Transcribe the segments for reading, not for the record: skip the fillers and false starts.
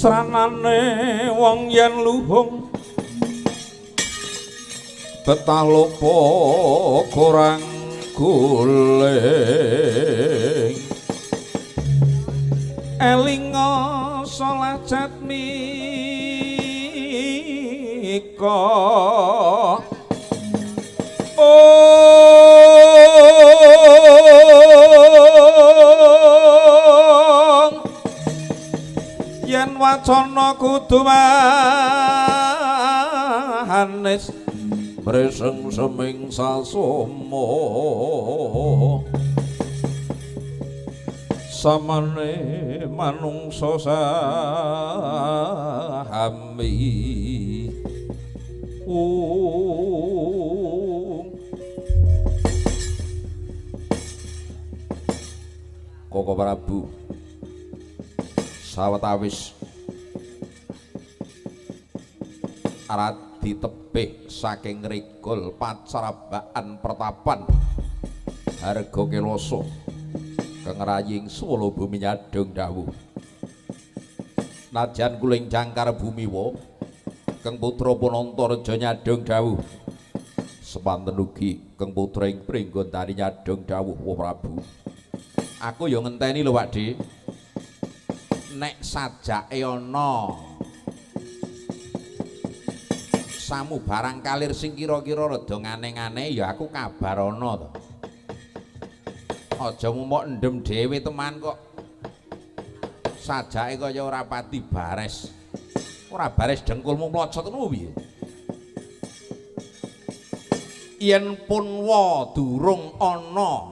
Sranane wong yen luhung betah lopo kurang guling elinga salah jatmika yen wacana kudu manis mreseng seming sasoma samane manungsa sahami Koko Prabu sawetawis arat ditebih saking rigol pacarabaan pertapan harga keloso kengraying swala bumi nyadong dawuh najan kuling jangkar bumiwa keng putra Punanta Raja nyadong dawuh sepanten ugi keng putra ing Pringgantari nyadong dawuh wa Prabu aku ya ngenteni lho Pakde nek sajake ana samu barang kalir sing kira-kira rada ngane-ngane ya aku kabar ana to. Aja mumuk endem dhewe teman kok. Sajake kaya ora pati bares. Ora bares dengkulmu mlocot ngono piye? Yen punwa durung ana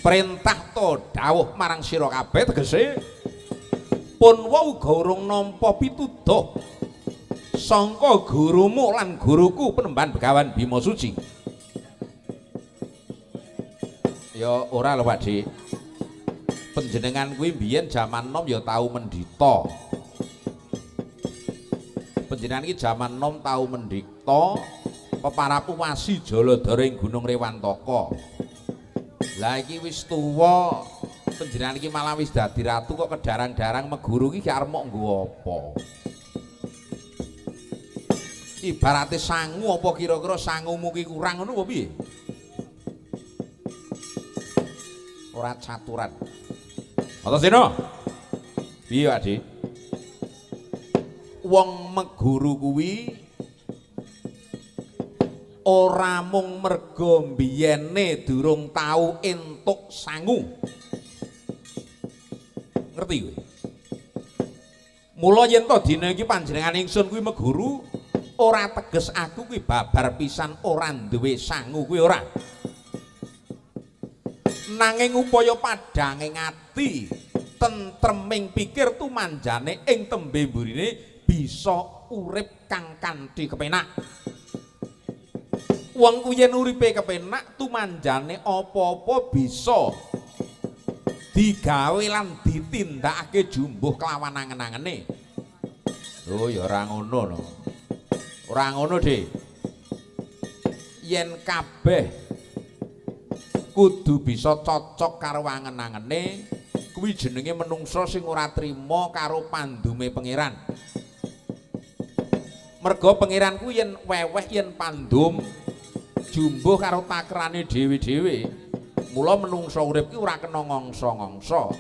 perintah to dawuh marang sira kabeh tegese Punwa uga urung nampa pituduh sangka gurumu lan guruku Penemban Begawan Bima Suci. Ya ora lho Pakde. Panjenengan kuwi biyen jaman nom ya tau mendhita. Panjenengan iki jaman nom tau mendhita peparapu wasi Jaladara ing Gunung Rewantaka. Lah iki wis tuwa panjenengan iki malah wis dadi ratu kok kedarang-darang meguru iki arep mok nggo apa? Ibarate sangu apa kira-kira sangumu ki kurang ngono apa piye? Ora caturan. Antasena. Piye, Pakde? wong meguru kuwi ora mung merga mbiyene durung tau entuk sangu. Ngerti kowe? Mula yen to dina iki panjenengan ingsun kuwi meguru, ora teges aku kuwi babar pisan ora duwe sangu kuwi ora. Nanging upaya padhanging ati, tentreming pikir tumanjane ing tembe mburine bisa urip kang kanthi kepenak. Wong kuwi yen uripe kepenak tumanjane apa-apa bisa digawe lan ditindakake jumbuh kelawan angen-angene. Oh ya ora ngono no. Ora ngono, Dik. Yen kabeh kudu bisa cocok karo angen-angene, kuwi jenenge menungsa sing ora trima karo pandume pangeran. Merga pangeran kuwi yen weweh yen pandum jumbuh karo takrane dhewe-dhewe. Mula menungsa urip ki ora kena ngongso-ngongso.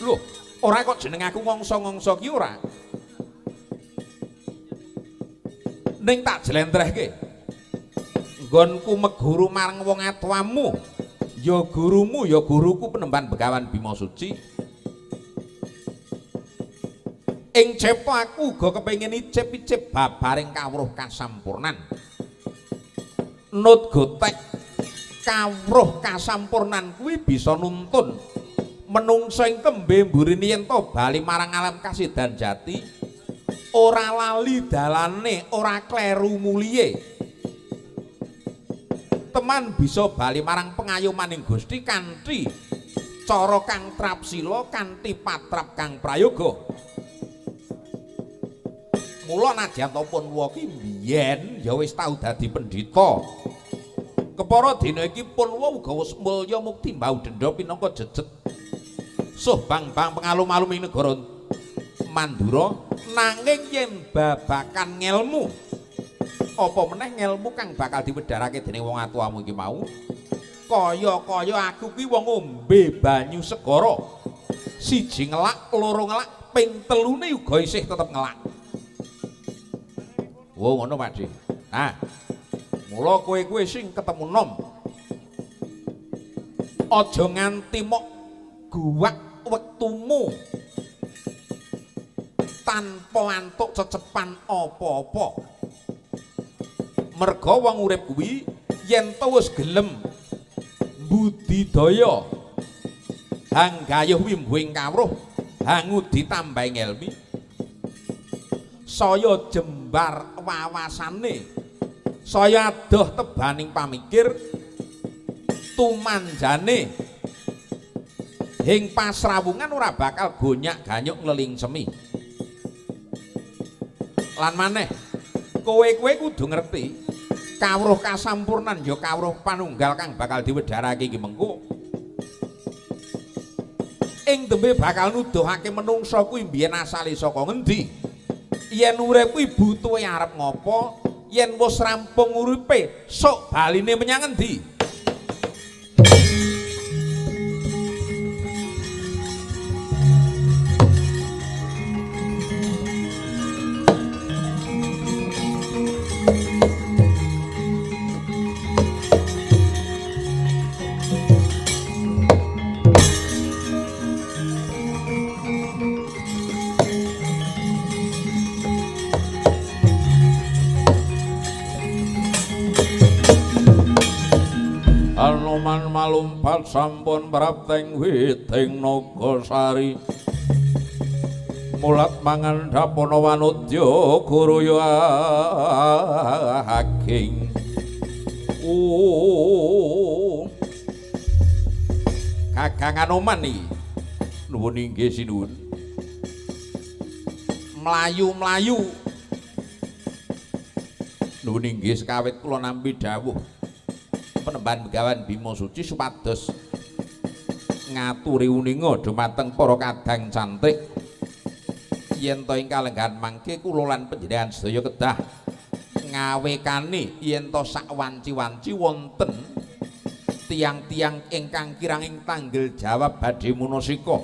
Lho, ora kok jeneng aku ngongso-ngongso ki ora. Ning tak jlentrehke. Nggonku meguru marang wong atuamu. Ya gurumu, ya guruku Penemban Begawan Bima Suci. Ing cepo aku uga kepengin icip-icip babaring kawruh kasampurnan. Nut gotek kawruh kasampurnan kuwi bisa nuntun menungsa ing tembe mburine yen to bali marang alam kasidan jati ora lali dalane, ora kleru muliye. Teman bisa bali marang pengayomaning Gusti kanthi cara kang trapsila, kanthi patrap kang prayoga. Mula nadyan to pun wa ki biyen ya wis tau dadi pendhita. Kepara dina iki pun wa uga wis mulya mukti mbau dendha pinangka jejet suh bang-bang pengalum-alum ing negara Mandura. Nanging yen babakan ngelmu apa meneh ngelmu kang bakal diwedharake dening wong atuamu iki mau, kaya-kaya aku kuwi wong ngombe banyu segara, siji ngelak, loro ngelak, ping telune uga isih tetep ngelak. Wo ngono Pakde. Nah, mula kowe sing ketemu nom aja nganti mok guwak wektumu tanpa antuk cecepan apa-apa. Merga wong urip kuwi yen to wis gelem budidaya hanggayuh wimbuing kawruh, hangu ditambahi ngelmi saya jembar wawasane, saya adoh tebaning pamikir tumanjane ing pasrawungan ora bakal gonyak-ganyuk ngleling semi. Lan maneh kowe kudu ngerti kawruh kasampurnan ya kawruh panunggal kang bakal diwedharake iki mengko ing tembe bakal nuduhake menungsa kuwi mbiyen asale saka ngendi. Yen urip kuwi butuhe arep ngopo, yen wis rampung uripe sok baline menyang ngendi. Anoman malumpat sampun prapteng witing Nagasari, mulat mangan dapana wanudya guru ya haking. Kakang Anoman iki nuwun inggih sinuwun mlayu-mlayu nuwun inggih sekawit kula nampi dawuh Penemban Begawan Bima Suci supados ngaturi uninga dumateng para kadang cantik yen to ing kalenggahan mangke kula lan panjenengan sedaya kedah ngawekani yen to sak wanci-wanci wonten tiang-tiang ingkang kirang ing tanggel jawab badhe munasika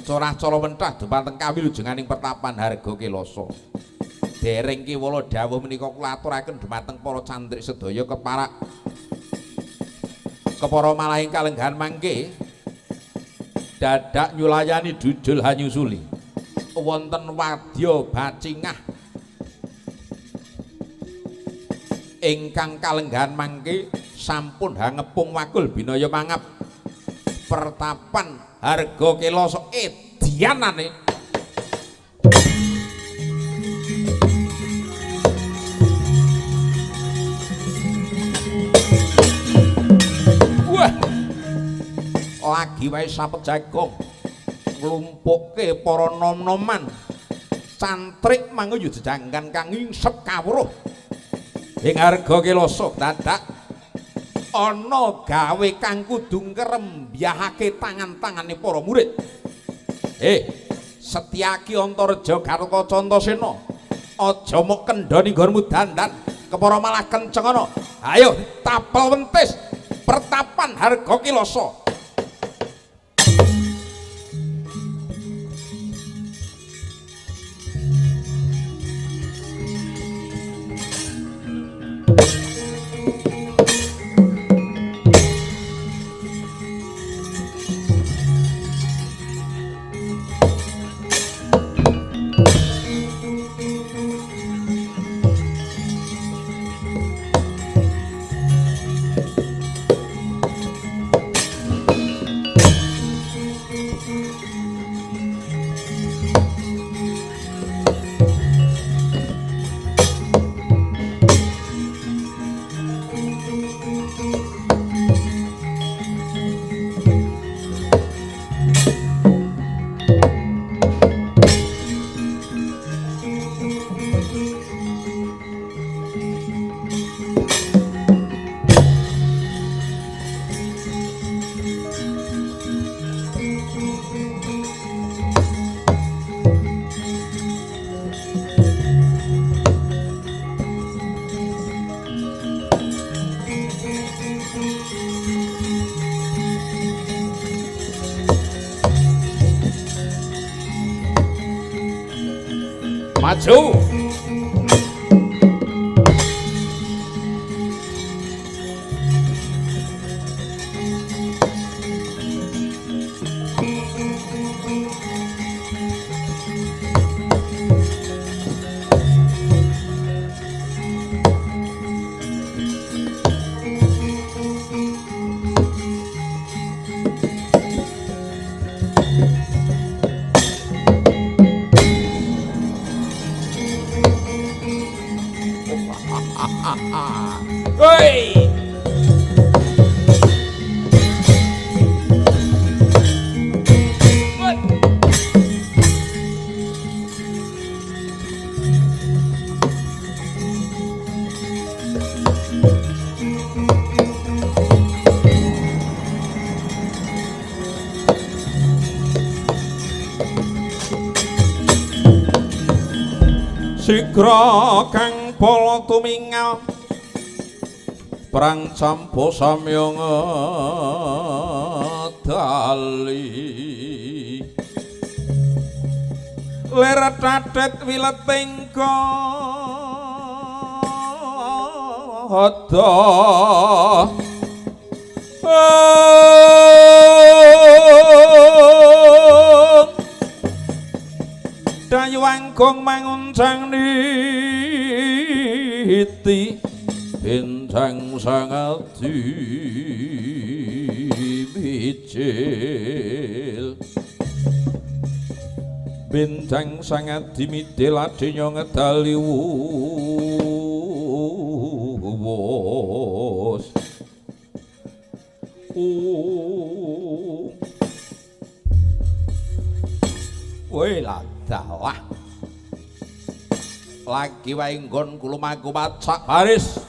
corah cara mentah dumateng kawilujenganing pertapan Harga Kelasa. Dereng kiwala dawuh menika kula aturaken dumateng para cantrik sedaya keparak kepara malahing kalenggahan mangke dadak nyulayani dudul hanyusuli wonten wadya bacingah ingkang kalenggahan mangke sampun hangepung wakul binaya mangap pertapan Harga Kelasa edyanane. Wah, lagi wae sapet jagong nglumpukke para nom-noman cantrik manguyu jejanggan kang ngingsep kawruh ing Harga Kelasa dadak ana gawe kang kudu ngrembyahake tangan-tangane para murid. Setyaki Antareja Gatotkaca Antasena, aja mok kendhani nggonmu dandan, kepara malah kenceng ana. Ayo tapel wentis pertapan Harga Kelasa. Maju. Hei! Sigra kang pala tumingal perang campo samya ngedali ler tatet wileting kada dayu angkung manguncang niti bintang sangati mijil bintang sangati midil adenya ngedali wus woi ladalah lagi wae nggon kulumaku macak baris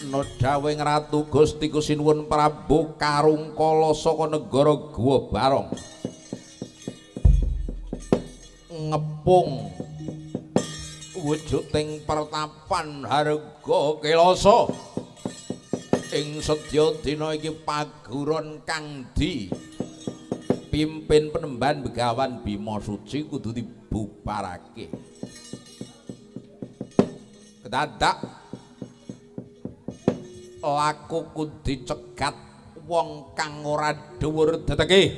nodawing Ratu Gusti Kusinuwun Prabu Karungkala saka negara Guwa Barong ngepung wujuding pertapan Harga Kelasa ing sedya dina iki paguron kang pimpin Penemban Begawan Bima Suci kudu dibubarake. Kedadak laku kudu dicegat wong kang ora dhuwur deteke.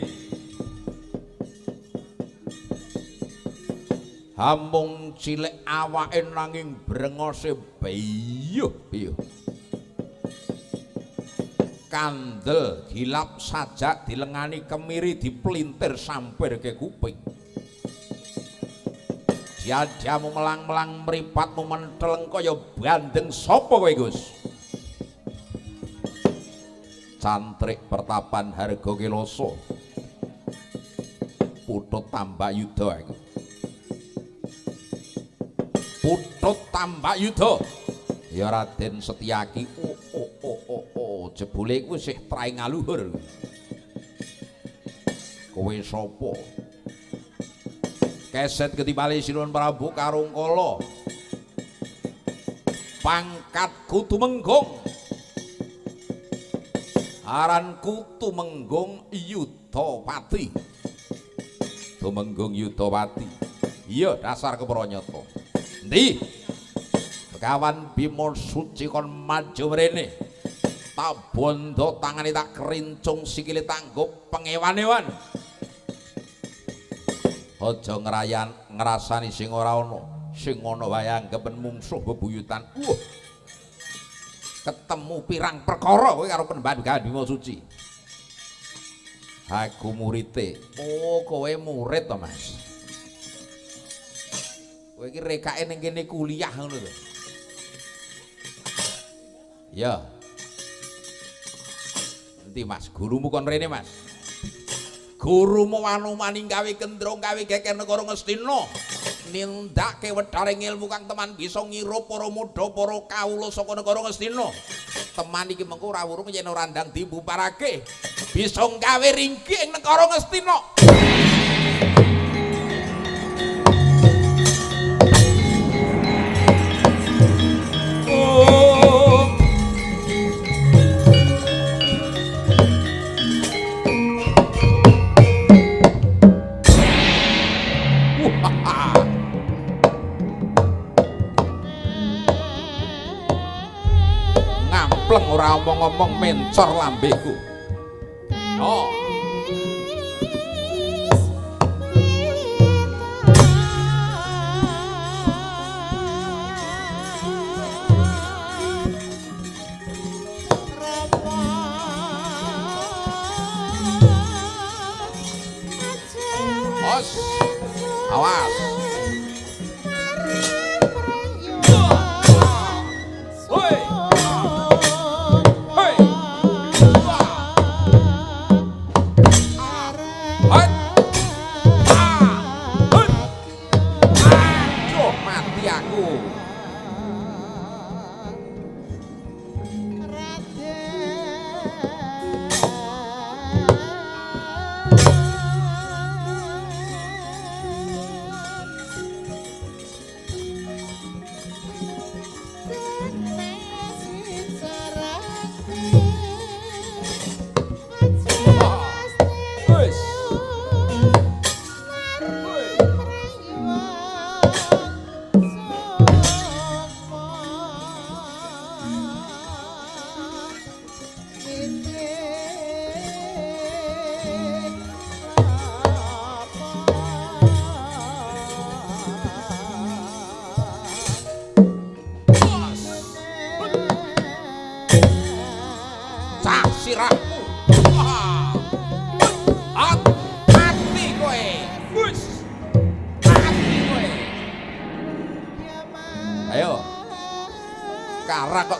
Hamung cilik awake nanging brengose biyuh-biyuh. Kandel gilap sajak dilengani kemiri dipelintir sampir ke kuping. Diadamu melang-melang mripatmu menteleng kaya bandeng sapa kowe Gus? Cantrik pertapan Harga Kiloso. Putut Tambak Yuda iku. Putut Tambak Yuda. Ya Raden Setyaki. Jebule iku isih traing ngaluhur. Kowe sapa? Keset ketimbali Sinuwun Prabu Karungkala. Pangkatku Tumenggung. Aranku Tumenggung Yudapati. Tumenggung Yudapati. Iya dasar kepranyata. Endi? Begawan Bima Suci kon maju mrene. Tak bondo tangane tak kerincung sikile tanggo pengewan-ewan. Aja ngrasani sing ora ana, sing ana wae anggepen mungsuh bebuyutan. Ketemu pirang perkara kowe karo Penemban Begawan Bima Suci. Aku murite. Oh, kowe murid to, Mas. Kowe iki rekake ning kene kuliah ngono to. Ya. Endi Mas, gurumu kon rene Mas. Gurumu wanumani gawe gendrong gawe geger negara Ngastina. Nindake wedharing ilmu kang teman bisa ngirup para mudha para kawula saka negara Ngastina. Teman iki mengko ora wurung yen ora ndang dibubarake. Bisa gawe ringki ing negara Ngastina. Pleng ora omong-omong mencor lambeku. Oh. Os. Awas.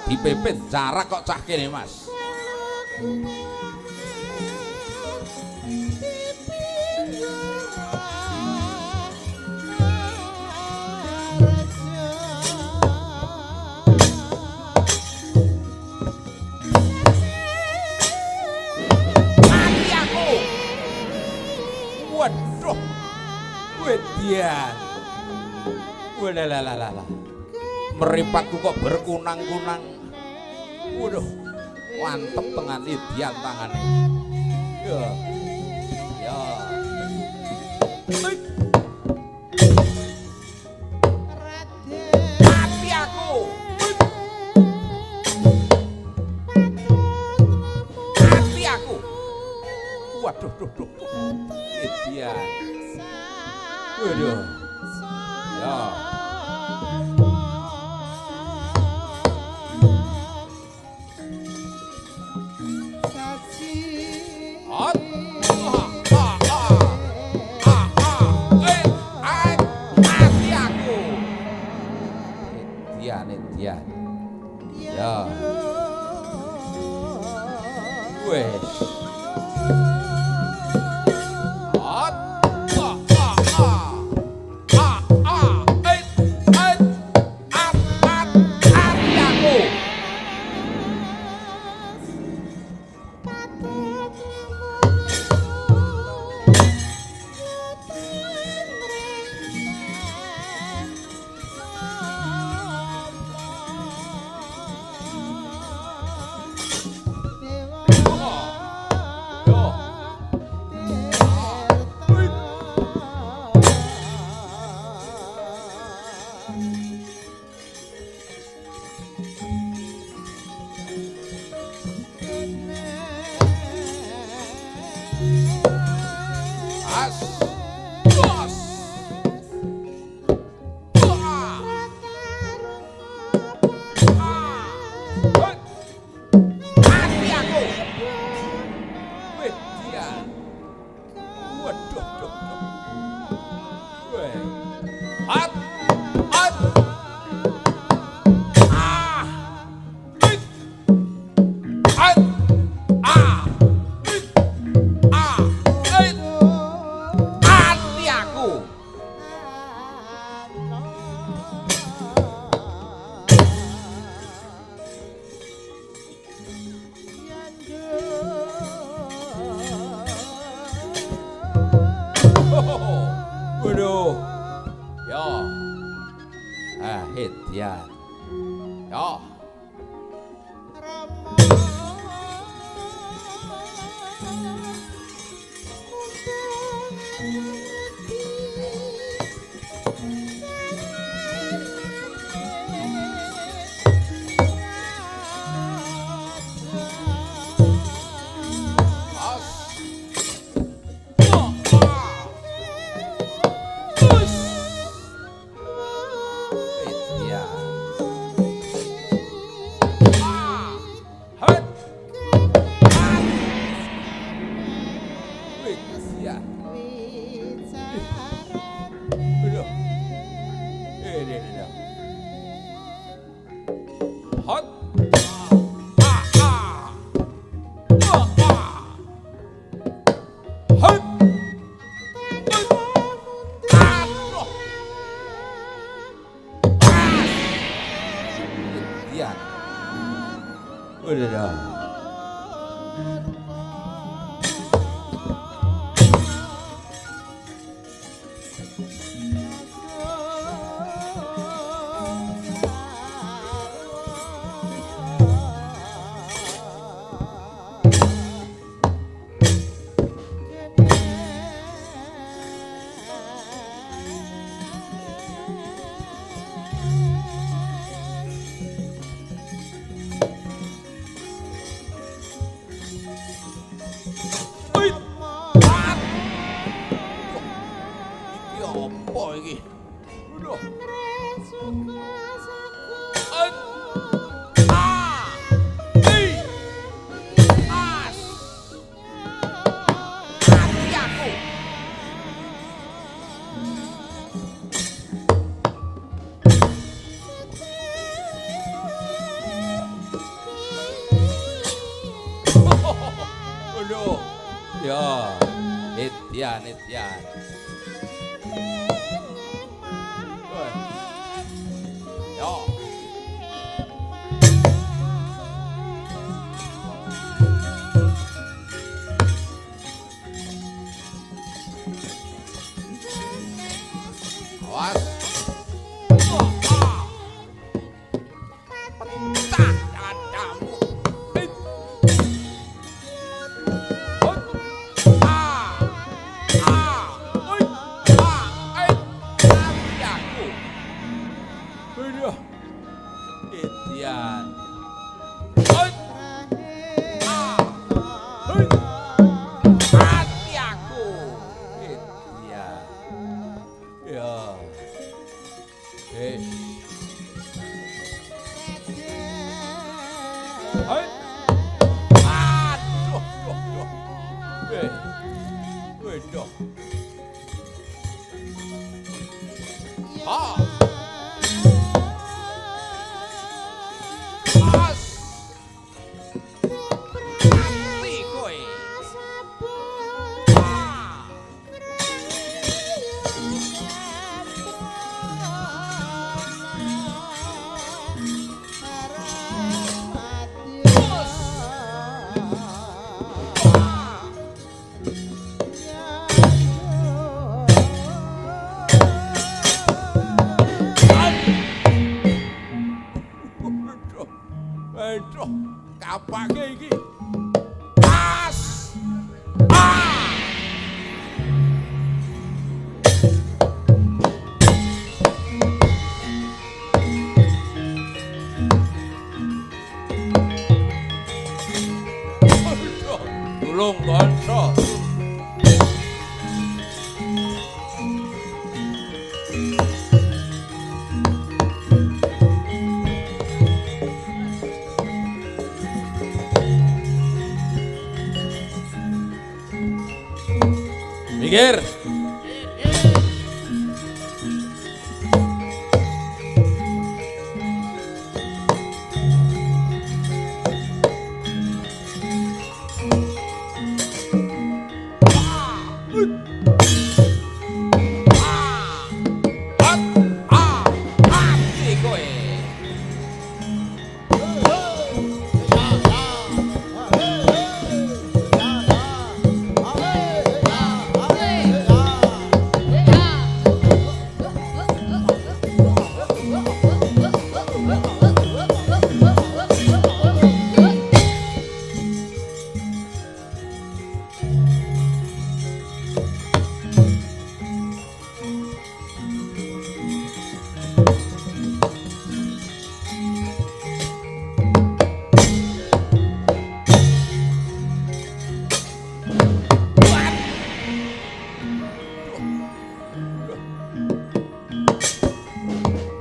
Dipepet jarak kok cah kene Mas. Mati aku. Waduh. Wedian. Walalala. Meripatku kok berkunang-kunang. Waduh, mantep tengan idian tangane. Ya. Ya. Mati aku. Mati aku. Waduh, duh. Edian. Waduh. Ya. Edian. Ya. Wes. Waduh. Ya. Edian. Ya. Udah dah. Apa iki? Udah. Aduh. Ya, Edian. Ya. Awas. Tak dadamu. Aduh. Edian. Hei. Hei. Mati aku. Edian. Ya. Hei. Hei. Aduh. Hei. Wedoh. Ah. As. Mati kowe. Ah. Bos. Ah. Aduh, kapake iki. Pas. Ah. Aduh, tulung kanca. Mikir. Mati kowe.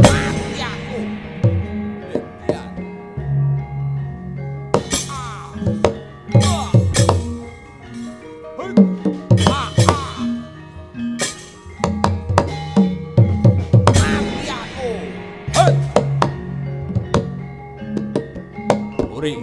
Mati aku. Edian. Ah. Ah. Hei. Ah. Ah. Mati aku. Hei. Uri.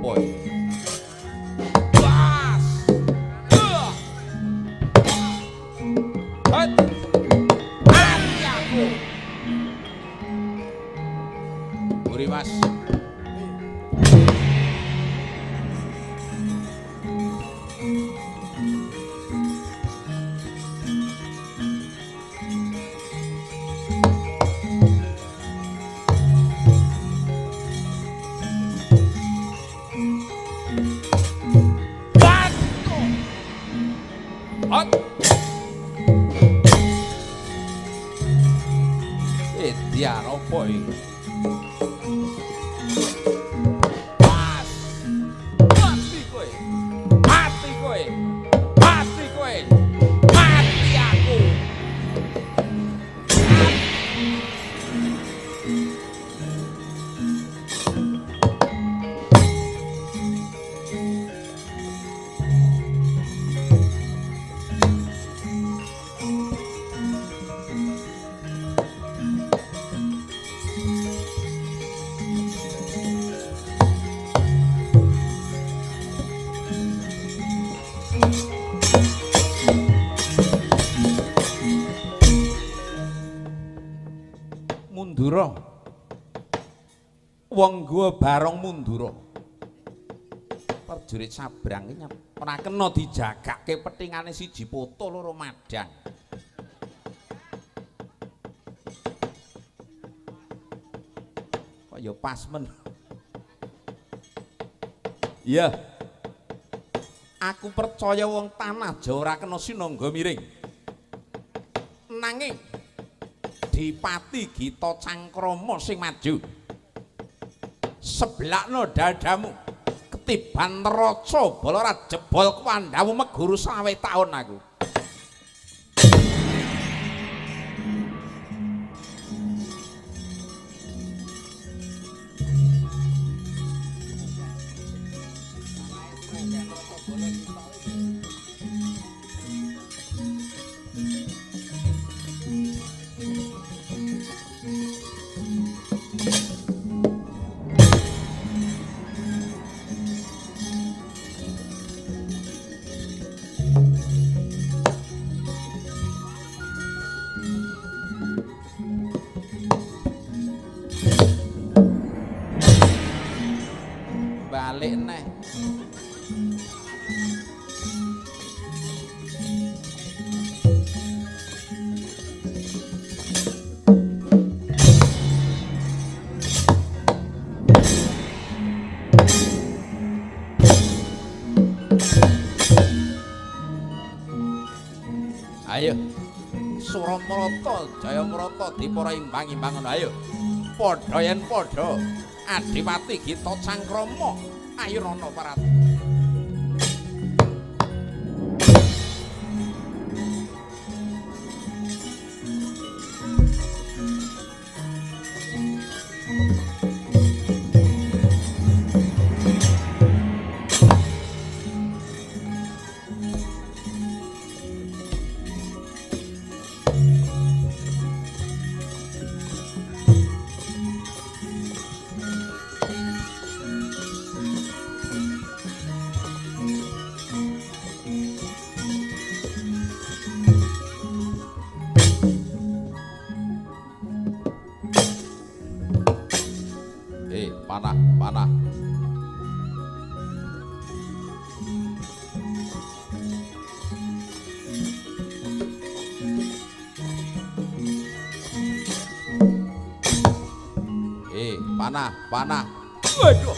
Boy. Pas. Hei. Mati aku. Uri Mas. Hot. Edian opo iki? Pas. Mati kowe. Mati kowe. Mati kowe. Mati aku. Mundura wong gua barong mundura. Prajurit sabrang iki ora kena dijagake petingane siji poto loro madang. Kok ya pas men. Iya. Aku percaya wong tanah Jawa ora kena sinangga miring. Nanging Dipati Gita Cangkrama sing maju. Seblakno dadamu. Ketiban neraca bala ora jebol kuwandamu meguru 20 taun aku. Balik neh. Ayo Suramarata Jayamarata dipara imbang-imbangan ayo padha yen padha Adipati Gita Cangkrama ayo rono parat. Panah. Panah. Waduh.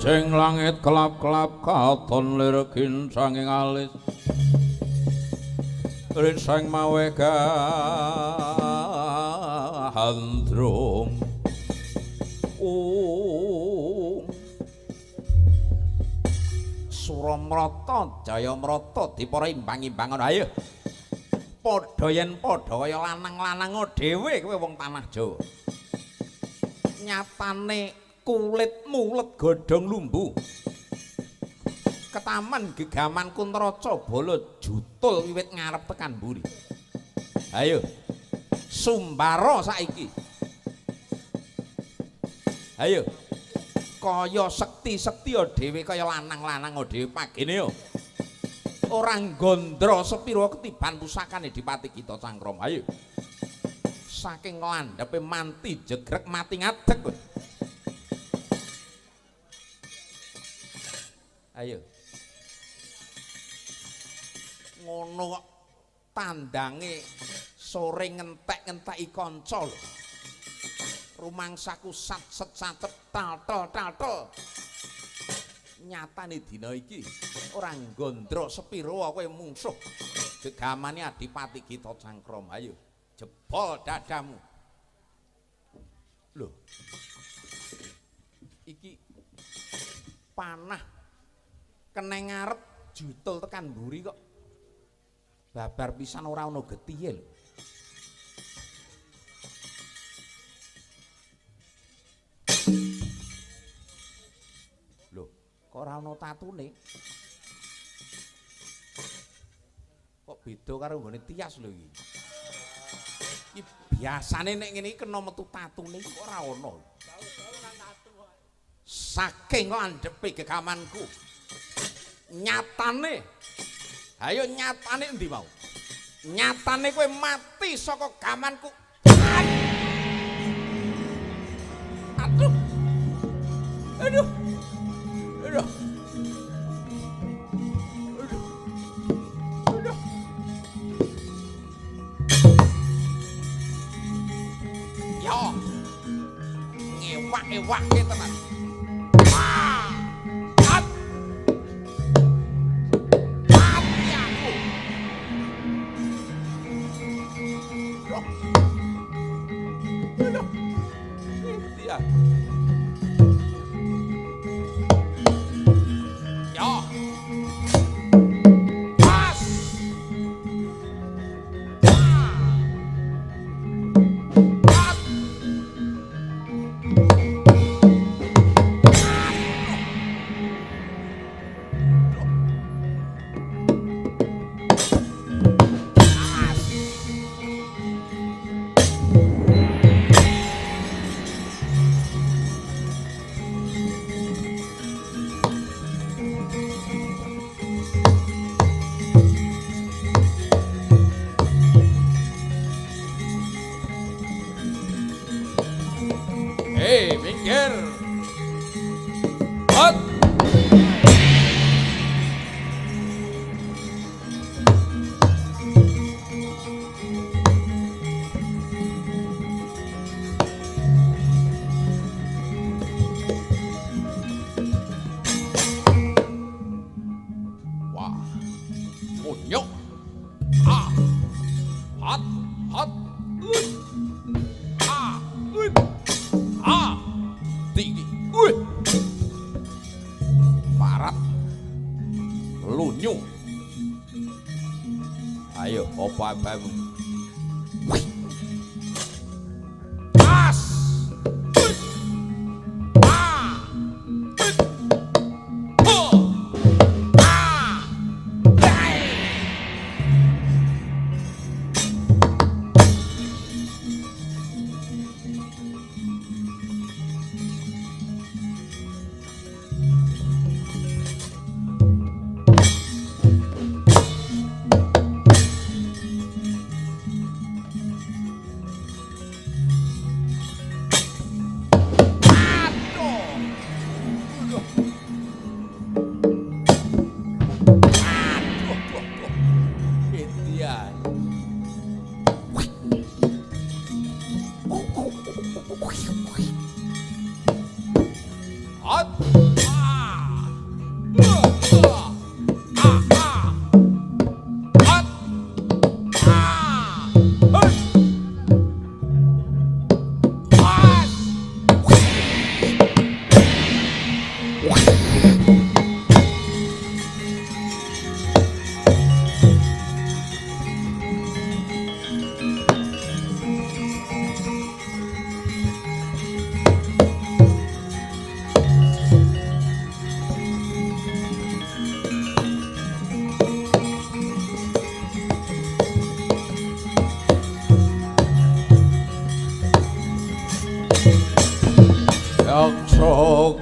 Sing langit kelap-kelap katon lir ginsanging alis rinsang mawe gahandrung Suramrata Jayamrata dipara imbang-imbangan ayo padha yen padha kaya lanang-lanang dhewe kowe wong tanah Jawa nyatane kulit mulet godhong lumbu ketaman gegaman Kuntraca bala jutul wiwit ngarep tekan mburi ayo sumbara saiki ayo kaya sekti-sekti dhewe kaya lanang-lanang dhewe pagene yo ora gondro sepira ketiban pusakane Dipati Gita Cangkrama ayo saking landhepe manti jegrek mati ngadeg ayo ngono kok tandange sore ngentek-ngenteki kanca lho rumangsaku sat-set-satet tal-tal nyatane dina iki ora gondro sepira kowe mungsuh gegamane Adipati Gita Cangkrama ayo jebol dadamu lho iki panah keneng ngarep jutul tekan mburi kok babar pisan ora ana getihe lho lho kok ora ana tatune kok beda karo nggone tias lho iki iki biasane nek ngene iki kena metu tatune kok ora ana saking kok andhepe gegamanku nyatane ayo nyatane endi mau nyatane kowe mati saka gamanku aduh aduh aduh aduh yo ngewak-ewak tenan minggir hot wah munyuk ah hot hot tinggi parat lunyu ayo apa-apamu pas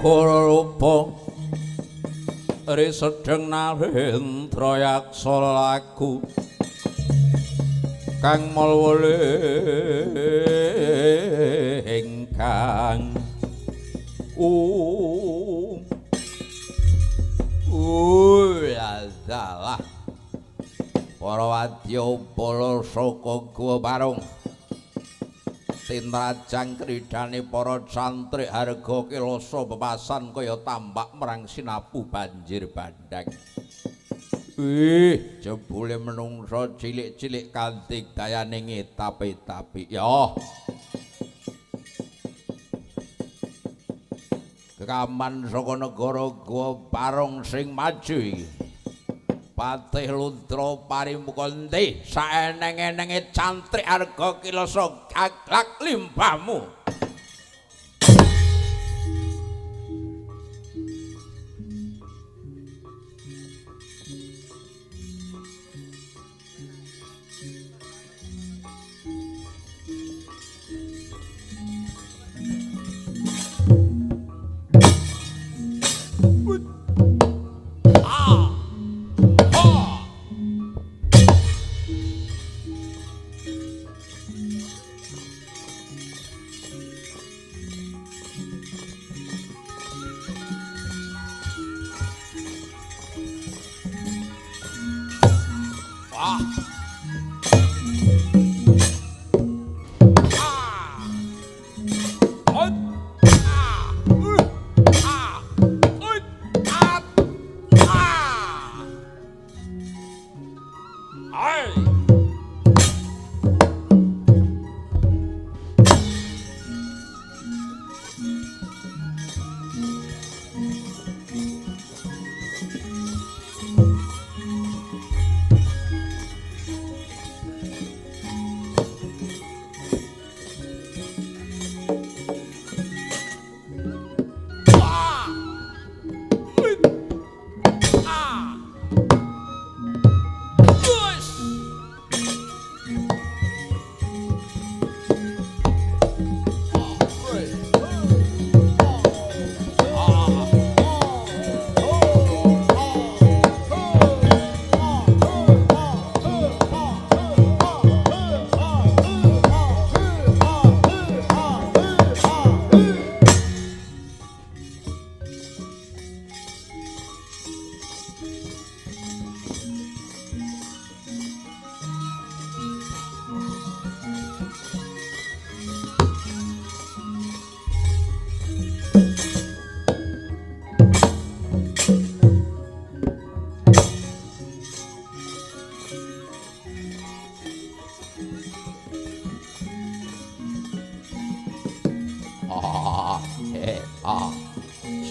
Rupa ri sedeng narendra yaksa laku kang mulwule ingkang adalah para wadya bala saka Guwa Parung tinrajang kridane para santri harga kilasa bebasan kaya tambak merang sinapu banjir bandang. Jebule menungsa cilik-cilik kanthi dayane ngetapi-tapi. Ya. Kekaman saka negara Guwa Parung sing maju iki. Patih Ludra Parimuka endi saeneng-enenge cantrik harga kilasa gaglak limbahmu.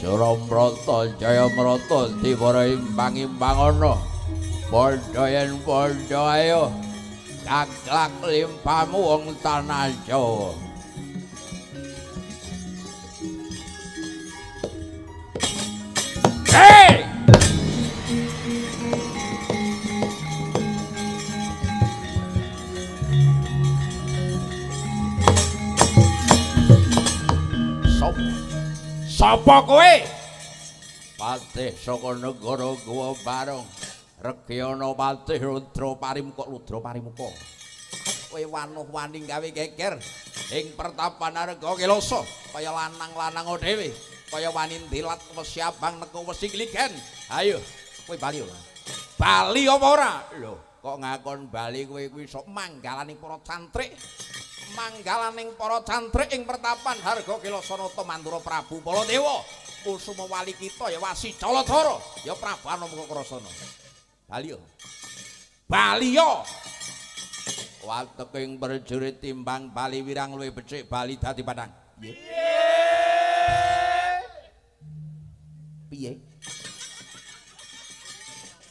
Suramrata Jayamrata diwara imbang-imbangana padha yen padha ayo gaglak limpamu wong tanah Jawa. Sapa kowe? Patih saka negara Guwa Parung. Regyana Patih Ludra Parimuka. Kowe wanuh-wani gawe geger ing pertapan harga kilasa kaya lanang-lanang dhewe, kaya wani ndilat wesi abang neko wesi kligen. Ayo, kowe bali ora? Bali apa ora? Lho, kok ngakon bali kowe kuwi sok manggalaning para cantrik. Manggalaning para cantrik ing pertapan harga Kilasanata Mandura Prabu Baladewa Kusuma wali kita ya Wasi Caladara ya Prabu Anamkrasana. Baliya wateking prajurit timbang bali wirang luwih becik bali dadi padang. Piye?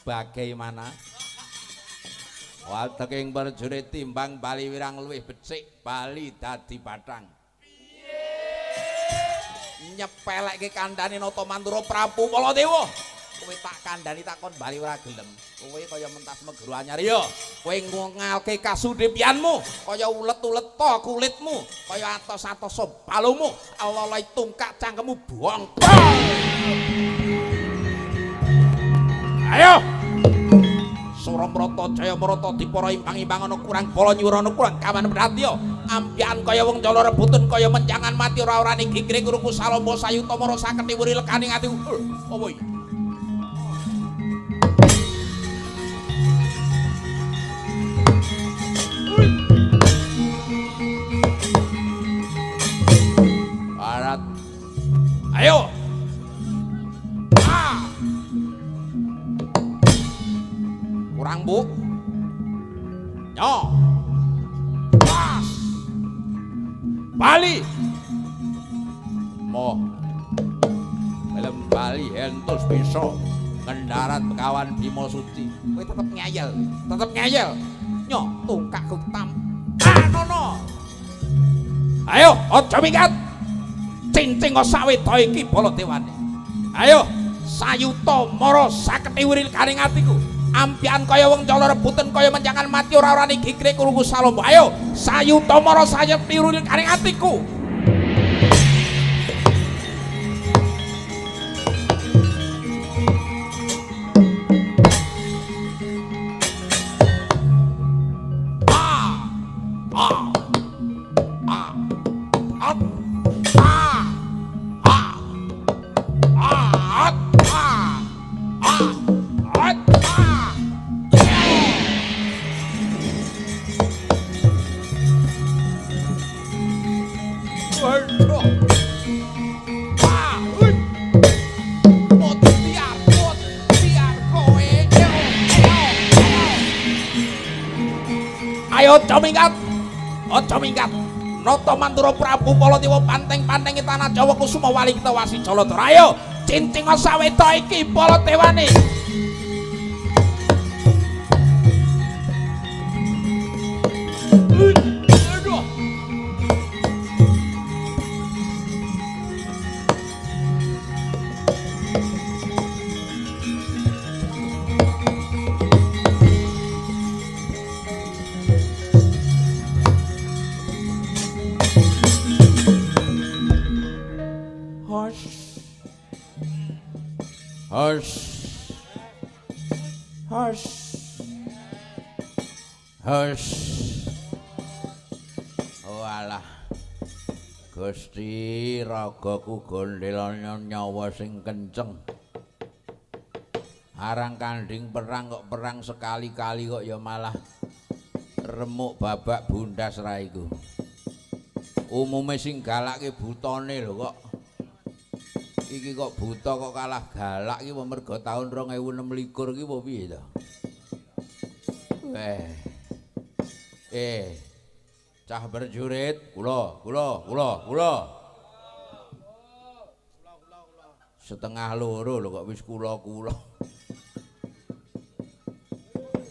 Bagaimana? Wateking prajurit timbang Bali Wirang luwih becik, Bali dadi bathang. Nyepelekke kandhane Nata Mantura Prabu Baladewa. Kowe tak kandhani takon Bali ora gelem. Kowe kaya mentas megero anyar ya. Kowe ngalke kasudipianmu, kaya ulet-ulet to kulitmu, kaya atos-atos balumu, alolai tungkak cangkemmu bongkong. Ayo. Suramrata Jayamarata dipara imbang-imbang ana kurang bala nyurana kurang kaman pratya. Ambyan kaya wong jala rebutun kaya menjangan mati ora-orane gigring krungu salamba sayuta mara saketi wuri lekaning atiku. Apa iki? Arat. Ayo. Kurang bu. Nyo. Pas. Bali. Mo. Film Bali entus bisa ngendarat kawan Bima Suci. Kowe tetep ngeyel, tetep ngeyel. Nyo, tungkak kutam. Nono. Ayo, aja minggat. Cincing saweta iki Baladewane. Ayo, sayuta mara saketi wiril karing atiku. Ampian kaya wong jala rebutan kaya menjangan mati ora-orane gigre krungu salamba. Ayo, sayuta mara saketi wiril karing atiku. Aja minggat. Aja minggat. Nata Mantura Prabu Baladewa panteng-pantengi tanah Jawa kusuma wali kita wasi Jaladara. Ayo, cincing saweta iki Baladewane. Walah Gusti ragaku gondelana nyawa sing kenceng. Arang kandhing perang kok perang sekali-kali kok ya malah remuk babak bundas ra iku. Umume sing galake butane lho kok. Iki kok buta kok kalah galak iki mergo taun 2026 iki apa piye to? Cah berjurit, kula. Setengah loro lho kok wis kula.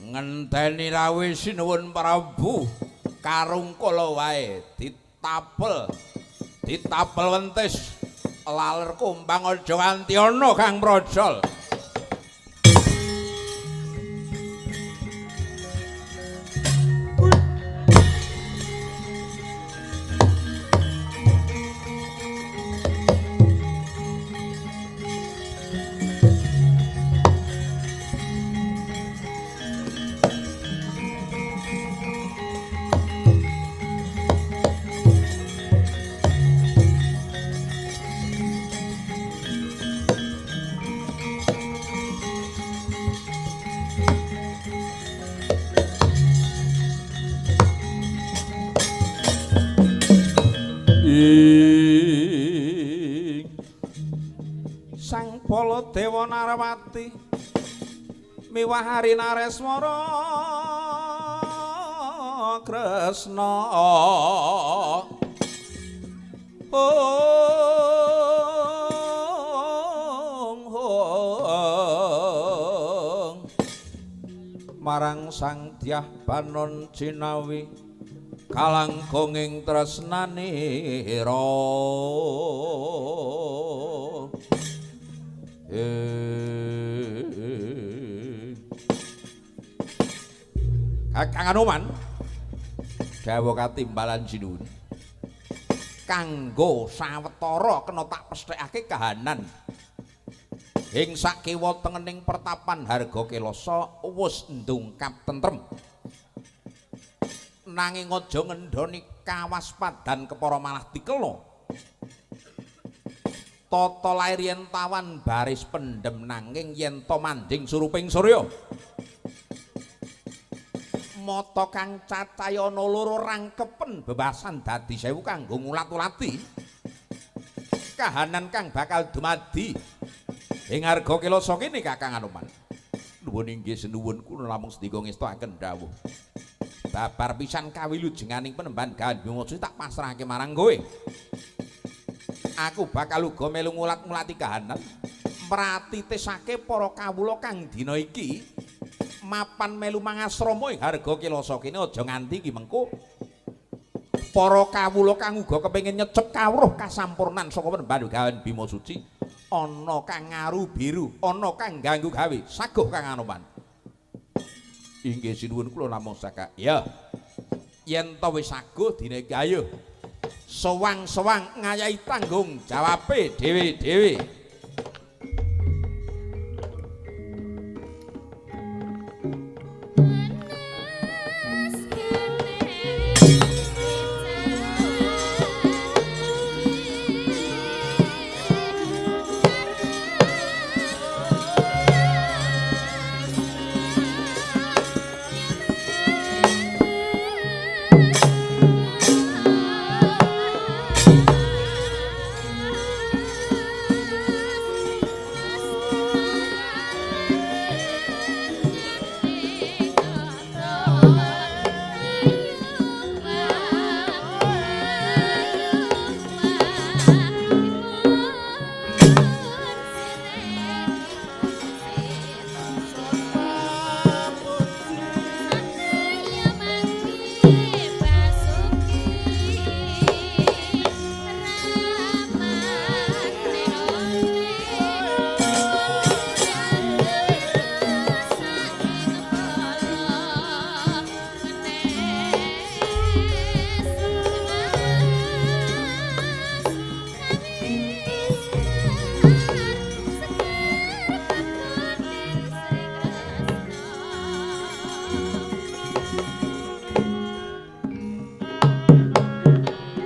Ngenteni rawuh sinuwun Prabu, karungkala wae ditapel wentis. Laler kumbang aja nganti ana Kang Projol. Sang Baladewa Narwati miwahari Nareswara Kresna marang Sang Dyah Banon Cinawi kalangkung ing tresnanira Kakang Anoman dawuh katimbalan sinuwun kanggo sawetara kena tak pesthekake kahanan ing sakiwa tengening pertapan Harga Kelasa wis ndungkap tentrem nanging aja ngendhoni kawaspadan kepara malah dikela tata lair yen tawan baris pendem nanging yen to manding suruping surya mata kang cacayana loro rangkepen bebasan dadi sewu kanggo ngulat-ulati kahanan kang bakal dumadi ing Harga Kelasa kene Kakang Anoman nuwun inggih senuwun kula namung sedika ngestakaken dawuh babar pisan kawilujenganing penemban Gandung tak pasrahake marang kowe aku bakal uga melu ngulat-ngulati kahanan mratitisake para kawula kang dina iki mapan melu mangasrama ing Harga Kelasa kene aja nganti ki mengko para kawula kang uga kepengin nyecep kawruh kasampurnan saka penemban gawen Bima Suci ana kang ngaru biru ana kang ganggu gawe saguh Kang Anoman inggih sinuwun kula namung saka ya yen to wis saguh dina iki ayo sewang-sewang ngayahi tanggung jawabe dhewe-dhewe